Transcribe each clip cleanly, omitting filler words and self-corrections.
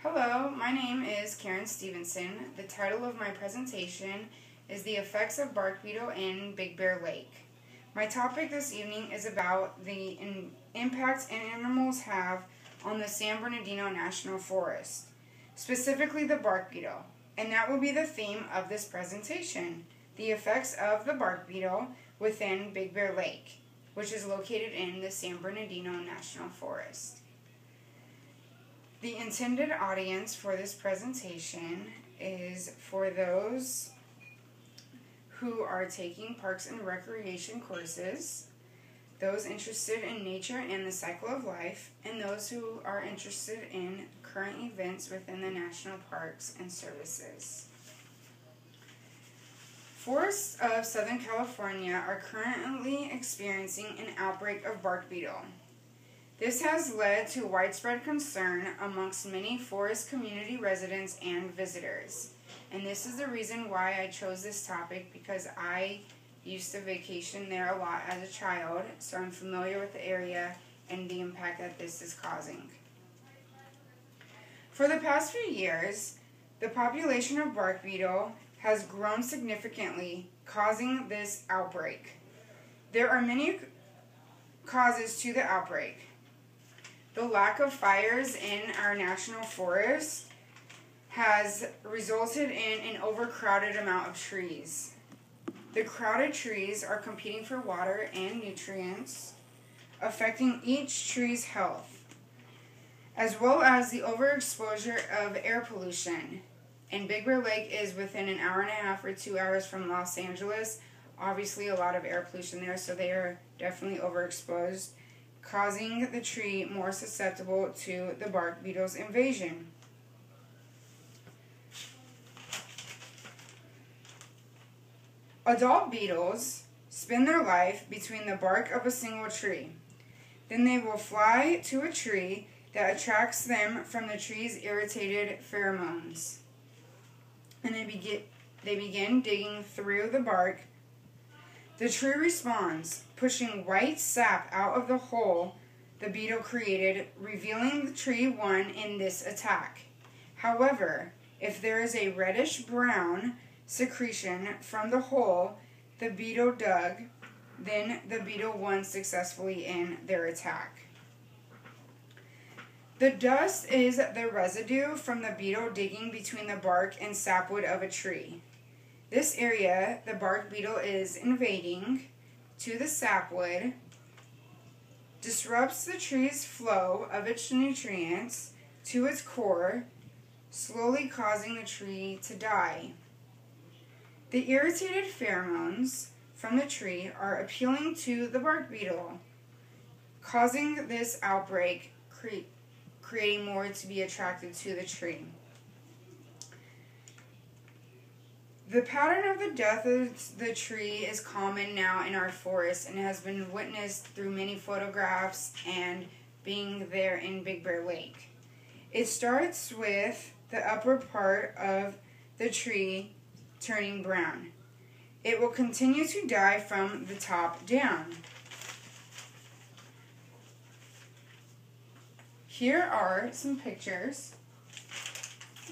Hello, my name is Karen Stevenson. The title of my presentation is The Effects of Bark Beetle in Big Bear Lake. My topic this evening is about the impacts animals have on the San Bernardino National Forest, specifically the bark beetle, and that will be the theme of this presentation, the effects of the bark beetle within Big Bear Lake, which is located in the San Bernardino National Forest. The intended audience for this presentation is for those who are taking parks and recreation courses, those interested in nature and the cycle of life, and those who are interested in current events within the national parks and services. Forests of Southern California are currently experiencing an outbreak of bark beetle. This has led to widespread concern amongst many forest community residents and visitors. And this is the reason why I chose this topic, because I used to vacation there a lot as a child, so I'm familiar with the area and the impact that this is causing. For the past few years, the population of bark beetle has grown significantly, causing this outbreak. There are many causes to the outbreak. The lack of fires in our national forest has resulted in an overcrowded amount of trees. The crowded trees are competing for water and nutrients, affecting each tree's health, as well as the overexposure of air pollution. And Big Bear Lake is within an hour and a half or 2 hours from Los Angeles. Obviously a lot of air pollution there, so they are definitely overexposed, causing the tree more susceptible to the bark beetle's invasion. Adult beetles spend their life between the bark of a single tree. Then they will fly to a tree that attracts them from the tree's irritated pheromones. And they begin digging through the bark. The tree responds, pushing white sap out of the hole the beetle created, revealing the tree won in this attack. However, if there is a reddish-brown secretion from the hole the beetle dug, then the beetle won successfully in their attack. The dust is the residue from the beetle digging between the bark and sapwood of a tree. This area the bark beetle is invading to the sapwood disrupts the tree's flow of its nutrients to its core, slowly causing the tree to die. The irritated pheromones from the tree are appealing to the bark beetle, causing this outbreak, creating more to be attracted to the tree. The pattern of the death of the tree is common now in our forest and has been witnessed through many photographs and being there in Big Bear Lake. It starts with the upper part of the tree turning brown. It will continue to die from the top down. Here are some pictures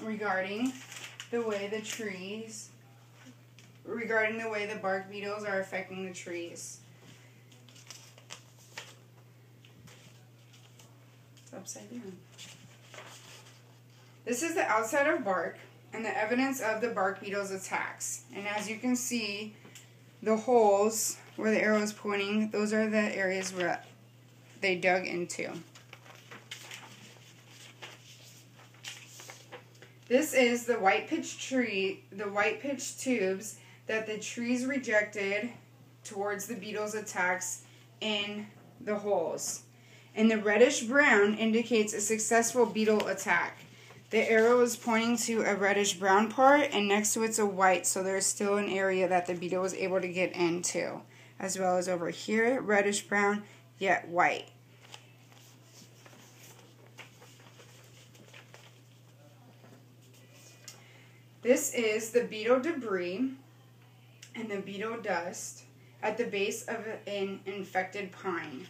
regarding the way the bark beetles are affecting the trees. It's upside down. This is the outside of bark and the evidence of the bark beetle's attacks. And as you can see, the holes where the arrow is pointing, those are the areas where they dug into. This is the white pitch tubes that the trees rejected towards the beetle's attacks in the holes. And the reddish brown indicates a successful beetle attack. The arrow is pointing to a reddish brown part, and next to it's a white, so there's still an area that the beetle was able to get into, as well as over here, reddish brown, yet white. This is the beetle debris and the beetle dust at the base of an infected pine.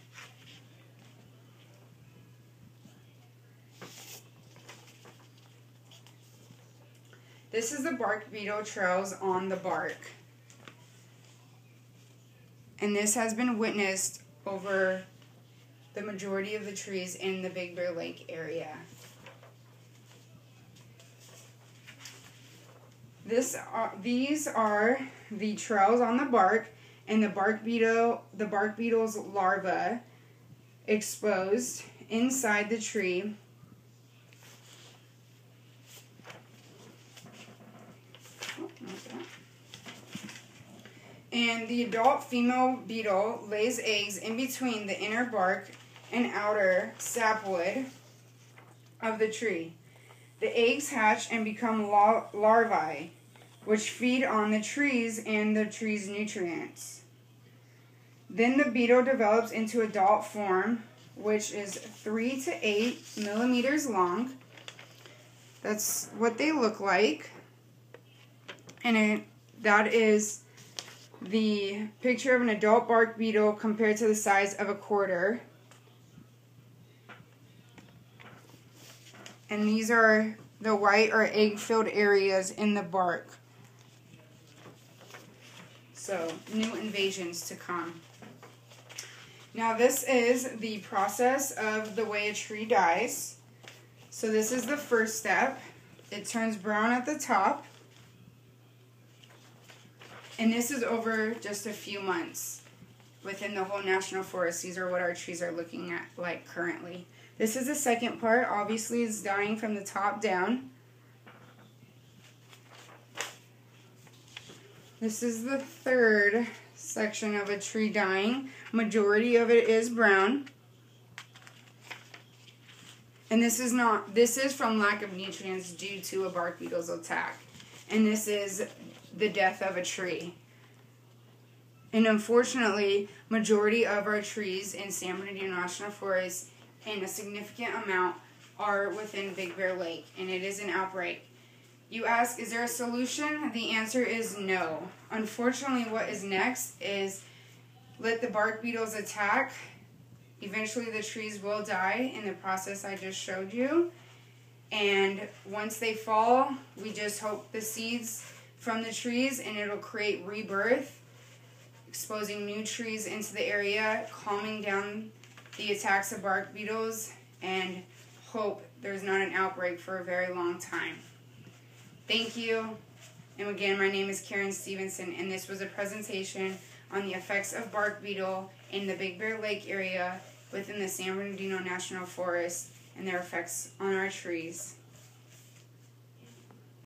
This is the bark beetle trails on the bark. And this has been witnessed over the majority of the trees in the Big Bear Lake area. These are the trails on the bark and the bark beetle's larvae exposed inside the tree. And the adult female beetle lays eggs in between the inner bark and outer sapwood of the tree. The eggs hatch and become larvae, which feed on the trees and the tree's nutrients. Then the beetle develops into adult form, which is 3 to 8 millimeters long. That's what they look like. And that is the picture of an adult bark beetle compared to the size of a quarter. And these are the white or egg-filled areas in the bark. So, new invasions to come. Now this is the process of the way a tree dies. So this is the first step. It turns brown at the top. And this is over just a few months within the whole national forest. These are what our trees are looking at like currently. This is the second part. Obviously it's dying from the top down. This is the third section of a tree dying. Majority of it is brown. And this is from lack of nutrients due to a bark beetle's attack. And this is the death of a tree. And unfortunately, majority of our trees in San Bernardino National Forest, and a significant amount, are within Big Bear Lake, and it is an outbreak. You ask, is there a solution? The answer is no. Unfortunately, what is next is let the bark beetles attack. Eventually the trees will die in the process I just showed you. And once they fall, we just hope the seeds from the trees, and it'll create rebirth, exposing new trees into the area, calming down the attacks of bark beetles, and hope there's not an outbreak for a very long time. Thank you. And again, my name is Karen Stevenson, and this was a presentation on the effects of bark beetle in the Big Bear Lake area within the San Bernardino National Forest and their effects on our trees.